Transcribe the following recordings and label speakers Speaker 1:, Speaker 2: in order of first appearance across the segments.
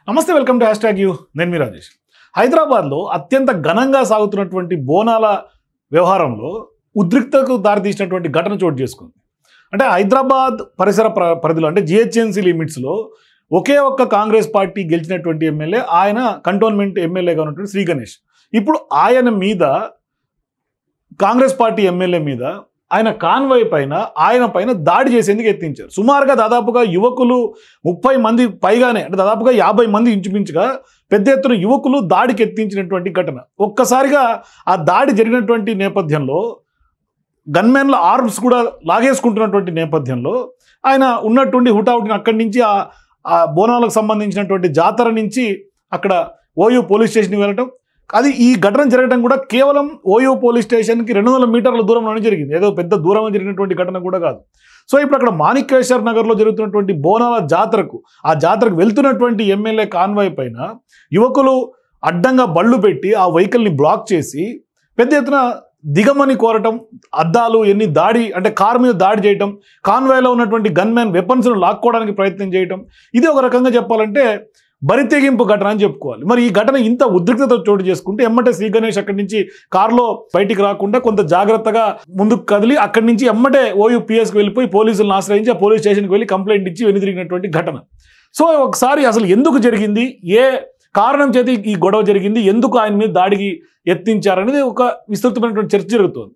Speaker 1: నమస్తే, welcome to hashtag you. నేను మీ రాజేష్. హైదరాబాద్లో అత్యంత ఘనంగా సాగుతున్నటువంటి బోనాల వ్యవహారంలో ఉద్రిక్తతకు దారితీసినటువంటి ఘటన చోటు చేసుకుంది. అంటే హైదరాబాద్ పరిసర పరిధిలో అంటే జిహెచ్ఎంసీ లిమిట్స్లో ఒకే ఒక్క కాంగ్రెస్ పార్టీ గెలిచినటువంటి ఎమ్మెల్యే, ఆయన కంటోన్మెంట్ ఎమ్మెల్యేగా ఉన్నటువంటి శ్రీ గణేష్. ఇప్పుడు ఆయన మీద, కాంగ్రెస్ పార్టీ ఎమ్మెల్యే మీద, ఆయన కాన్వాయ్ పైన, ఆయన పైన దాడి చేసేందుకు యత్నించారు. సుమారుగా దాదాపుగా యువకులు 30 మంది పైగానే, అంటే దాదాపుగా 50 మంది ఇంచుమించుగా పెద్ద ఎత్తున యువకులు దాడికి యత్నించినటువంటి ఘటన. ఒక్కసారిగా ఆ దాడి జరిగినటువంటి నేపథ్యంలో గన్మెన్ల ఆర్మ్స్ కూడా లాగేసుకుంటున్నటువంటి నేపథ్యంలో ఆయన ఉన్నటువంటి హుటాహుటిని అక్కడి నుంచి ఆ బోనాలకు సంబంధించినటువంటి జాతర నుంచి అక్కడ ఓయూ పోలీస్ స్టేషన్కి వెళ్ళటం, అది ఈ ఘటన జరగడం కూడా కేవలం ఓయూ పోలీస్ స్టేషన్కి 200 మీటర్ల దూరంలోనే జరిగింది. ఏదో పెద్ద దూరంలో జరిగినటువంటి ఘటన కూడా కాదు. సో ఇప్పుడు అక్కడ మాణికేశ్వర్ నగర్లో జరుగుతున్నటువంటి బోనాల జాతరకు, ఆ జాతరకు వెళ్తున్నటువంటి ఎమ్మెల్యే కాన్వాయ్ పైన యువకులు అడ్డంగా బళ్ళు పెట్టి ఆ వెహికల్ని బ్లాక్ చేసి పెద్ద ఎత్తున దిగమని కోరటం, అద్దాలు ఎన్ని దాడి, అంటే కారు మీద దాడి చేయటం, కాన్వాయ్లో ఉన్నటువంటి గన్మెన్ వెపన్స్ను లాక్కోవడానికి ప్రయత్నం చేయటం, ఇది ఒక రకంగా చెప్పాలంటే బరితెగింపు ఘటన అని చెప్పుకోవాలి. మరి ఈ ఘటన ఇంత ఉద్రిక్తత చోటు చేసుకుంటే ఎమ్మటే శ్రీ గణేష్ అక్కడి నుంచి కారులో బయటికి రాకుండా కొంత జాగ్రత్తగా ముందుకు కదిలి అక్కడి నుంచి ఎమ్మటే ఓయూ పిఎస్కి వెళ్ళిపోయి పోలీసులను ఆశ్రయించి ఆ పోలీస్ స్టేషన్కి వెళ్ళి కంప్లైంట్ ఇచ్చి వెనుదిరిగినటువంటి ఘటన. సో ఒకసారి అసలు ఎందుకు జరిగింది, ఏ కారణం చేతి ఈ గొడవ జరిగింది, ఎందుకు ఆయన మీద దాడికి యత్నించారనేది ఒక విస్తృతమైనటువంటి చర్చ జరుగుతుంది.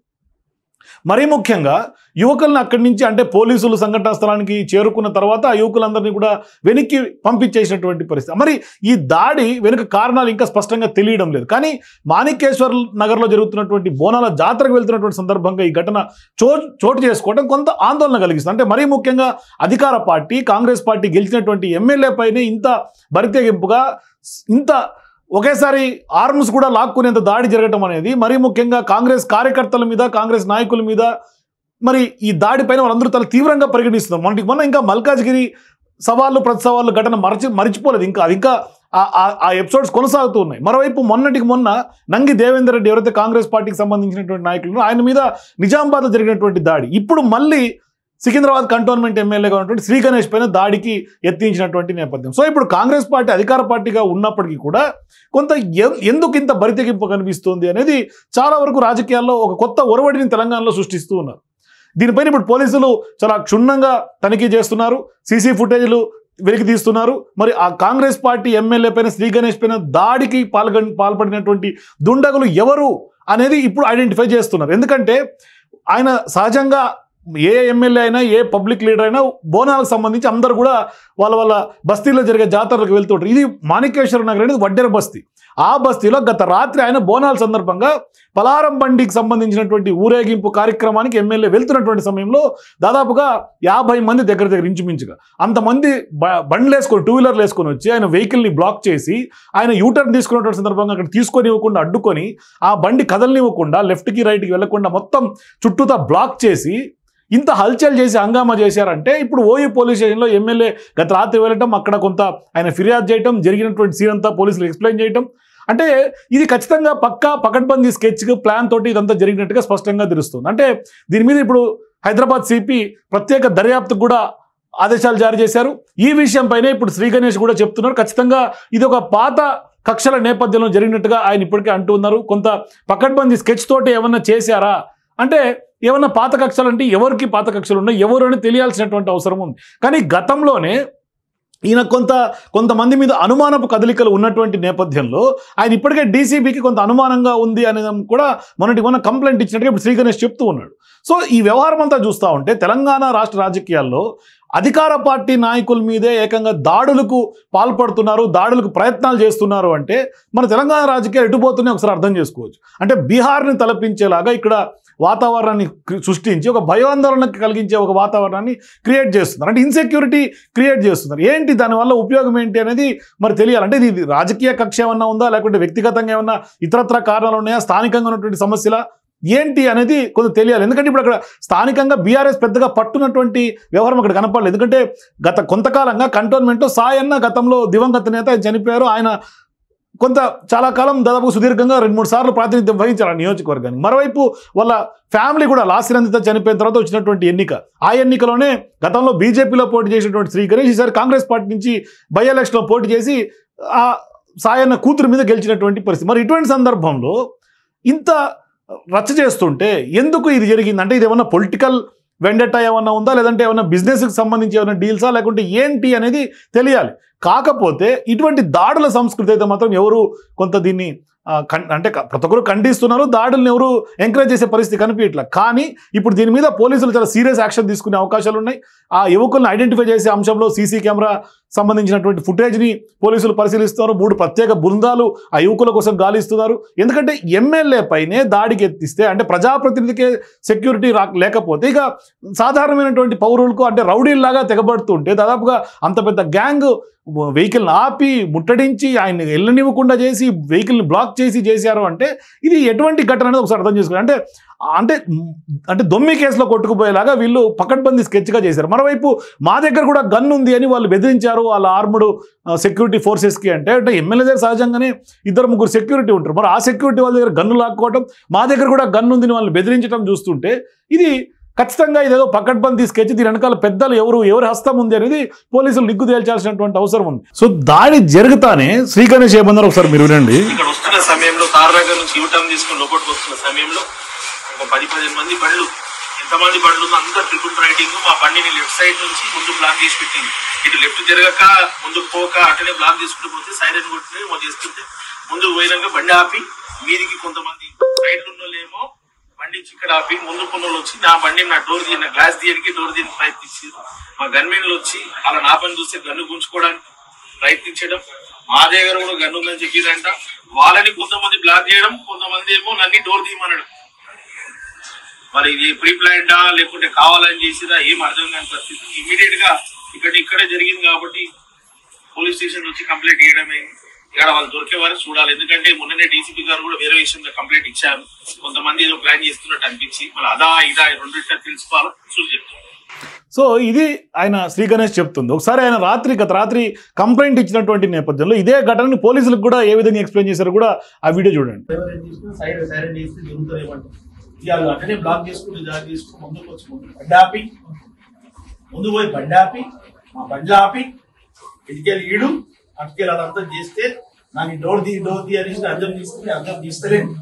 Speaker 1: మరీ ముఖ్యంగా యువకులను అక్కడి నుంచి, అంటే పోలీసులు సంఘటనా స్థలానికి చేరుకున్న తర్వాత ఆ యువకులందరినీ కూడా వెనక్కి పంపించేసినటువంటి పరిస్థితి. మరి ఈ దాడి వెనుక కారణాలు ఇంకా స్పష్టంగా తెలియడం లేదు. కానీ మాణికేశ్వర్ నగర్లో జరుగుతున్నటువంటి బోనాల జాతరకు వెళ్తున్నటువంటి సందర్భంగా ఈ ఘటన చోటు చేసుకోవడం కొంత ఆందోళన కలిగిస్తుంది. అంటే మరీ ముఖ్యంగా అధికార పార్టీ, కాంగ్రెస్ పార్టీ గెలిచినటువంటి ఎమ్మెల్యే పైనే ఇంత బరితెగింపుగా, ఇంత ఒకేసారి ఆర్మ్స్ కూడా లాక్కునేంత దాడి జరగటం అనేది, మరీ ముఖ్యంగా కాంగ్రెస్ కార్యకర్తల మీద, కాంగ్రెస్ నాయకుల మీద మరి ఈ దాడి పైన వాళ్ళందరూ చాలా తీవ్రంగా పరిగణిస్తున్నారు. మొన్న ఇంకా మల్కాజ్గిరి సవాళ్ళు ప్రతి సవాళ్ళు ఘటన మరిచిపోలేదు. ఇంకా ఆ ఎపిసోడ్స్ కొనసాగుతూ ఉన్నాయి. మరోవైపు మొన్నటికి మొన్న నంగి దేవేందర్ రెడ్డి, ఎవరైతే కాంగ్రెస్ పార్టీకి సంబంధించినటువంటి నాయకులు, ఆయన మీద నిజామాబాద్లో జరిగినటువంటి దాడి, ఇప్పుడు మళ్ళీ సికింద్రాబాద్ కంటోన్మెంట్ ఎమ్మెల్యేగా ఉన్నటువంటి శ్రీ గణేష్ పైన దాడికి యత్నించినటువంటి నేపథ్యం. సో ఇప్పుడు కాంగ్రెస్ పార్టీ అధికార పార్టీగా ఉన్నప్పటికీ కూడా కొంత ఎందుకు ఇంత బరితెగింపు కనిపిస్తుంది అనేది చాలా వరకు రాజకీయాల్లో ఒక కొత్త ఒరవడిని తెలంగాణలో సృష్టిస్తూ ఉన్నారు. దీనిపైన ఇప్పుడు పోలీసులు చాలా క్షుణ్ణంగా తనిఖీ చేస్తున్నారు, సీసీ ఫుటేజ్లు వెలికి తీస్తున్నారు. మరి ఆ కాంగ్రెస్ పార్టీ ఎమ్మెల్యే పైన, శ్రీ గణేష్ పైన దాడికి పాల్పడినటువంటి దుండగులు ఎవరు అనేది ఇప్పుడు ఐడెంటిఫై చేస్తున్నారు. ఎందుకంటే ఆయన సహజంగా ఏ ఎమ్మెల్యే అయినా, ఏ పబ్లిక్ లీడర్ అయినా బోనాలకు సంబంధించి అందరూ కూడా వాళ్ళ బస్తీలో జరిగే జాతరలకు వెళ్తుంటారు. ఇది మాణికేశ్వర నగర్ అనేది వడ్డెర బస్తీ. ఆ బస్తీలో గత రాత్రి ఆయన బోనాల సందర్భంగా పలారం బండికి సంబంధించినటువంటి ఊరేగింపు కార్యక్రమానికి ఎమ్మెల్యే వెళ్తున్నటువంటి సమయంలో దాదాపుగా 50 మంది దగ్గర ఇంచుమించుగా అంతమంది బండ్లు వేసుకొని, 2 వీలర్లు వేసుకొని వచ్చి ఆయన వెహికల్ని బ్లాక్ చేసి, ఆయన యూటర్న్ తీసుకున్నటువంటి సందర్భంగా అక్కడ తీసుకొనివ్వకుండా అడ్డుకొని, ఆ బండి కదలనివ్వకుండా, లెఫ్ట్కి రైట్కి వెళ్లకుండా మొత్తం చుట్టూతా బ్లాక్ చేసి ఇంత హల్చల్ చేసి హంగామా చేశారంటే, ఇప్పుడు ఓయూ పోలీస్ స్టేషన్లో ఎమ్మెల్యే గత రాత్రి వెళ్ళటం, అక్కడ కొంత ఆయన ఫిర్యాదు చేయటం, జరిగినటువంటి సీన్ అంతా పోలీసులు ఎక్స్ప్లెయిన్ చేయటం, అంటే ఇది ఖచ్చితంగా పకడ్బందీ స్కెచ్ ప్లాన్ తోటి ఇదంతా జరిగినట్టుగా స్పష్టంగా తెలుస్తుంది. అంటే దీని మీద ఇప్పుడు హైదరాబాద్ సిపి ప్రత్యేక దర్యాప్తుకు కూడా ఆదేశాలు జారీ చేశారు. ఈ విషయంపైనే ఇప్పుడు శ్రీ గణేష్ కూడా చెప్తున్నారు, ఖచ్చితంగా ఇది ఒక పాత కక్షల నేపథ్యంలో జరిగినట్టుగా ఆయన ఇప్పటికే అంటూ ఉన్నారు. కొంత పకడ్బందీ స్కెచ్ తోటి ఏమన్నా చేశారా అంటే, ఏమన్నా పాత కక్షలు అంటే ఎవరికి పాత కక్షలు ఉన్నాయి, ఎవరు అని తెలియాల్సినటువంటి అవసరం ఉంది. కానీ గతంలోనే ఈయన కొంతమంది మీద అనుమానపు కదలికలు ఉన్నటువంటి నేపథ్యంలో ఆయన ఇప్పటికే డీసీబీకి కొంత అనుమానంగా ఉంది అనేది కూడా మొన్న కంప్లైంట్ ఇచ్చినట్టుగా ఇప్పుడు శ్రీ గణేష్ చెప్తూ ఉన్నాడు. సో ఈ వ్యవహారం అంతా చూస్తూ ఉంటే తెలంగాణ రాష్ట్ర రాజకీయాల్లో అధికార పార్టీ నాయకుల మీదే ఏకంగా దాడులకు పాల్పడుతున్నారు, దాడులకు ప్రయత్నాలు చేస్తున్నారు అంటే మన తెలంగాణ రాజకీయాలు ఎటుపోతున్నాయి ఒకసారి అర్థం చేసుకోవచ్చు. అంటే బీహార్ని తలపించేలాగా ఇక్కడ వాతావరణాన్ని సృష్టించి ఒక భయాందోళనకి కలిగించే ఒక వాతావరణాన్ని క్రియేట్ చేస్తున్నారు. అంటే ఇన్సెక్యూరిటీ క్రియేట్ చేస్తున్నారు. ఏంటి దానివల్ల ఉపయోగం ఏంటి అనేది మరి తెలియాలంటే ఇది రాజకీయ కక్ష ఏమన్నా ఉందా, లేకుంటే వ్యక్తిగతంగా ఏమన్నా ఇతరత్ర కారణాలు ఉన్నాయా, స్థానికంగా ఉన్నటువంటి సమస్యల ఏంటి అనేది కొంచెం తెలియాలి. ఎందుకంటే ఇప్పుడు అక్కడ స్థానికంగా బీఆర్ఎస్ పెద్దగా పట్టున్నటువంటి వ్యవహారం అక్కడ కనపడలేదు. ఎందుకంటే గత కొంతకాలంగా కంటోన్మెంట్లో సాయన్న, గతంలో దివంగత నేత, చనిపోయారు, ఆయన కొంత చాలా కాలం దాదాపు సుదీర్ఘంగా 2-3 సార్లు ప్రాతినిధ్యం వహించారు ఆ నియోజకవర్గానికి. మరోవైపు వాళ్ళ ఫ్యామిలీ కూడా లాస్య నందిత చనిపోయిన తర్వాత వచ్చినటువంటి ఎన్నిక. ఆ ఎన్నికలోనే గతంలో బీజేపీలో పోటీ చేసినటువంటి శ్రీ గణేష్ ఈసారి కాంగ్రెస్ పార్టీ నుంచి బై ఎలక్షన్లో పోటీ చేసి ఆ సాయన్న కూతురు మీద గెలిచినటువంటి పరిస్థితి. మరి ఇటువంటి సందర్భంలో ఇంత రచ్చ చేస్తుంటే ఎందుకు ఇది జరిగింది? అంటే ఇది ఏమన్నా పొలిటికల్ వెండెట్టా ఏమన్నా ఉందా, లేదంటే ఏమన్నా బిజినెస్కి సంబంధించి ఏమైనా డీల్సా, లేకుంటే ఏంటి అనేది తెలియాలి. కాకపోతే ఇటువంటి దాడుల సంస్కృతి అయితే మాత్రం ఎవరు కొంత దీన్ని అంటే ప్రతి ఒక్కరు ఖండిస్తున్నారు, దాడులను ఎవరు ఎంకరేజ్ చేసే పరిస్థితి కనిపించట్లా. కానీ ఇప్పుడు దీని మీద పోలీసులు చాలా సీరియస్ యాక్షన్ తీసుకునే అవకాశాలు ఉన్నాయి. ఆ యువకులను ఐడెంటిఫై చేసే అంశంలో సీసీ కెమెరా సంబంధించినటువంటి ఫుటేజ్ని పోలీసులు పరిశీలిస్తున్నారు. 3 ప్రత్యేక బృందాలు ఆ యువకుల కోసం గాలిస్తున్నారు. ఎందుకంటే ఎమ్మెల్యే పైనే దాడికి ఎత్తిస్తే, అంటే ప్రజాప్రతినిధికే సెక్యూరిటీ లేకపోతే ఇక సాధారణమైనటువంటి పౌరులకు అంటే రౌడీల్లాగా తెగబడుతుంటే, దాదాపుగా అంత పెద్ద గ్యాంగ్ వెహికల్ని ఆపి ముట్టడించి ఆయన వెళ్ళనివ్వకుండా చేసి వెహికల్ని బ్లాక్ చేశారు అంటే ఇది ఎటువంటి ఘటన అనేది ఒకసారి అర్థం చేసుకోవాలి. అంటే అంటే అంటే దొమ్మి కేసులో కొట్టుకుపోయేలాగా వీళ్ళు పకడ్బందీ స్కెచ్గా చేశారు. మరోవైపు మా దగ్గర కూడా గన్ ఉంది అని వాళ్ళు బెదిరించారు వాళ్ళ ఆర్ముడు సెక్యూరిటీ ఫోర్సెస్కి. అంటే ఎమ్మెల్యే దగ్గర సహజంగానే 2-3 సెక్యూరిటీ ఉంటారు. మరి ఆ సెక్యూరిటీ వాళ్ళ దగ్గర గన్ను లాక్కోవటం, మా దగ్గర కూడా గన్ ఉందని వాళ్ళని బెదిరించడం చూస్తుంటే ఇది ఖచ్చితంగా ఇదేదో పకడ్బందీ స్కెచ్, దీని వెనకాల పెద్దలు ఎవరి హస్తం ఉంది అనేది పోలీసులు నిగ్గు తేల్చాల్సినటువంటి అవసరం ఉంది. సో దాడి జరుగుతానే శ్రీ గణేష్ ఏమన్నారు ఒకసారి మీరు వినండి.
Speaker 2: ఇక్కడ వస్తున్న సమయంలో తారనగర్ నుంచి యూటర్న్ తీసుకుని లోపలికి వస్తున్న సమయంలో ఒక 10-15 మంది బండ్లు, ఎంతమంది బండ్లు అంతా ట్రిపుల్ రైడింగ్ మా బండిని లెఫ్ట్ సైడ్ నుంచి ముందు బ్లాక్ చేసి పెట్టింది. ఇటు లెఫ్ట్ తిరగక ముందుకు పోక అటనే బ్లాక్ చేసుకుంటూ పోతే సైరన్ కొట్టి చేస్తుంటే ముందుకు పోయినాక బండి ఆపి మీదికి కొంతమంది సైడ్ ఉన్నోళ్ళేమో బండి ఇక్కడ ఆపి ముందు కొన్నోళ్ళు వచ్చి నా బండి నా గ్లాస్ తీయడానికి డోర్ తీయడానికి ప్రయత్నించారు. మా గన్మెన్లు వచ్చి అలా నా పని చూస్తే గన్ను గుంజుకోవడానికి ప్రయత్నించడం, మా దగ్గర కూడా గన్ను ఉందని చెప్పిరంట. వాళ్ళని కొంతమంది బ్లాక్ చేయడం, కొంతమంది ఏమో నన్ను డోర్ తీయమనడం. మరి ఇది ప్రీ ప్లాన్డా లేకుంటే కావాలని చేసిరా ఏం అర్థం కాని పరిస్థితి. ఇమీడియట్ గా ఇక్కడే జరిగింది కాబట్టి పోలీస్ స్టేషన్ వచ్చి కంప్లైంట్ చేయడమే. ఇక్కడ వాళ్ళు దొరికేవారు చూడాలి. ఎందుకంటే మొన్ననే డీసీపీ గారు కూడా వేరే విషయంలో కంప్లైంట్ ఇచ్చారు. కొంతమంది ఏదో ప్లాన్ చేస్తున్నట్టు అనిపించి మళ్ళీ అదా ఇదా రెండింటిగా తెలుసుకోవాలని చూసి చెప్తారు.
Speaker 1: సో ఇది ఆయన శ్రీ గణేష్ చెప్తుంది. ఒకసారి ఆయన గత రాత్రి కంప్లైంట్ ఇచ్చినటువంటి నేపథ్యంలో ఇదే ఘటనని పోలీసులకు కూడా ఏ విధంగా ఎక్స్ప్లెయిన్ చేశారు కూడా ఆ వీడియో చూడండి.
Speaker 2: అట్లనే బ్లాక్ చేసుకుంటూ జాగ్ చేసుకుని ముందుకు వచ్చి బండి ముందు పోయి బండి ఆపి మా బండ్లు ఆపి ఇటుకెళ్ళి ఈడు అటుకెళ్ళి అదంతా చేస్తే నాకు డోర్ ది అనేసి అర్థం తీసుకుని అర్థం తీస్తలేండి.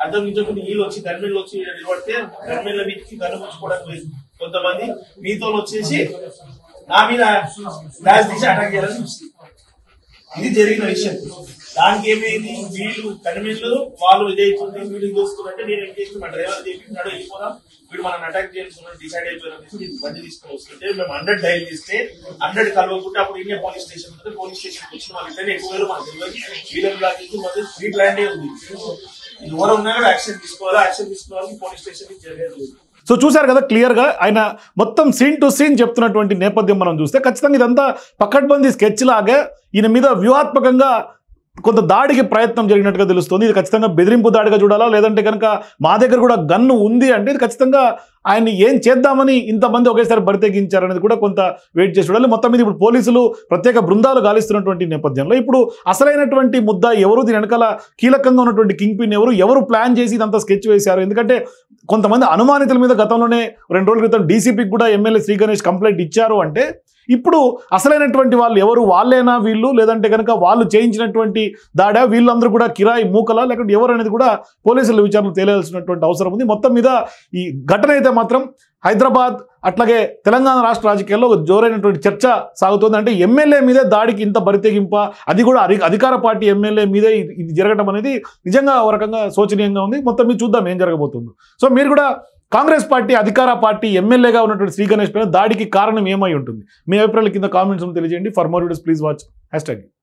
Speaker 2: అర్థం తీసుకోకుండా వీళ్ళు వచ్చి గన్మెన్లు వచ్చి నిలబడితే గన్మెన్ల మీదకి గన్ను పుచ్చుకోవడానికి పోయింది. కొంతమంది మీతో వచ్చేసి నా మీద గ్లాస్ తీసి అటాక్ చేయాలని చూస్తుంది. ఇది జరిగిన విషయం. దానికి ఏమైంది, వీళ్ళు కనిమిళ్ళు వాళ్ళు ఇదైతుంది, వీళ్ళు చూసుకున్నట్టే నేను ఏం చేసి మా డ్రైవర్ చేపించాడు వెళ్ళిపోదాం, వీడు మనం అటాక్ చేసుకున్నాడు డిసైడ్ అయిపోయారు. బండి తీసుకుని వస్తుంటే మేము 100 డైల్ చేస్తే 100 కలవకుంటే అప్పుడు ఇండియా పోలీస్ స్టేషన్ ఉంటుంది. పోలీస్ స్టేషన్ వచ్చిన వాళ్ళు ఇద్దరు ఎక్కువ వేలు మనకు తెలియదు. వీళ్ళని బ్లాక్ చేసి మొదటి ఫ్రీ ప్లాండే ఉంది. ఇది ఎవరు ఉన్నా కూడా యాక్షన్ తీసుకోవాలి. యాక్షన్ తీసుకోవాలి పోలీస్ స్టేషన్ జరిగేది.
Speaker 1: సో చూశారు కదా క్లియర్గా ఆయన మొత్తం సీన్ టు సీన్ చెప్తున్నటువంటి నేపథ్యం మనం చూస్తే ఖచ్చితంగా ఇదంతా పకడ్బందీ స్కెచ్ లాగా ఈయన మీద వ్యూహాత్మకంగా కొంత దాడికి ప్రయత్నం జరిగినట్టుగా తెలుస్తుంది. ఇది ఖచ్చితంగా బెదిరింపు దాడిగా చూడాలా, లేదంటే కనుక మా దగ్గర కూడా గన్ను ఉంది అంటే ఇది ఖచ్చితంగా ఆయన్ని ఏం చేద్దామని ఇంతమంది ఒకేసారి బరితెగించారనేది కూడా కొంత వెయిట్ చేసి చూడాలి. మొత్తం మీద ఇప్పుడు పోలీసులు ప్రత్యేక బృందాలు గాలిస్తున్నటువంటి నేపథ్యంలో ఇప్పుడు అసలైనటువంటి ముద్ద ఎవరు, దీని వెనకాల కీలకంగా ఉన్నటువంటి కింగ్ పిన్ ఎవరు ప్లాన్ చేసి ఇదంతా స్కెచ్ వేశారు. ఎందుకంటే కొంతమంది అనుమానితుల మీద గతంలోనే 2 రోజుల క్రితం డీసీపీకి కూడా ఎమ్మెల్యే శ్రీ గణేష్ కంప్లైంట్ ఇచ్చారు. అంటే ఇప్పుడు అసలైనటువంటి వాళ్ళు ఎవరు, వాళ్ళేనా వీళ్ళు, లేదంటే కనుక వాళ్ళు చేయించినటువంటి దాడా, వీళ్ళందరూ కూడా కిరాయి మూకలా, లేకుంటే ఎవరు అనేది కూడా పోలీసుల విచారణ తేలాల్సినటువంటి అవసరం ఉంది. మొత్తం మీద ఈ ఘటన అయితే మాత్రం హైదరాబాద్ అట్లాగే తెలంగాణ రాష్ట్ర రాజకీయాల్లో ఒక జోరైనటువంటి చర్చ సాగుతుంది. అంటే ఎమ్మెల్యే మీదే దాడికి ఇంత బరితెగింప, అది కూడా అధికార పార్టీ ఎమ్మెల్యే మీదే ఇది జరగడం అనేది నిజంగా ఒక రకంగా శోచనీయంగా ఉంది. మొత్తం మీద చూద్దాం ఏం జరగబోతుందో. సో మీరు కూడా కాంగ్రెస్ పార్టీ అధికార పార్టీ ఎమ్మెల్యేగా ఉన్నటువంటి శ్రీ గణేష్ పైన దాడికి కారణం ఏమై ఉంటుంది? మీ అభిప్రాయాల కింద కామెంట్స్ తెలియజేయండి. For more videos please watch #.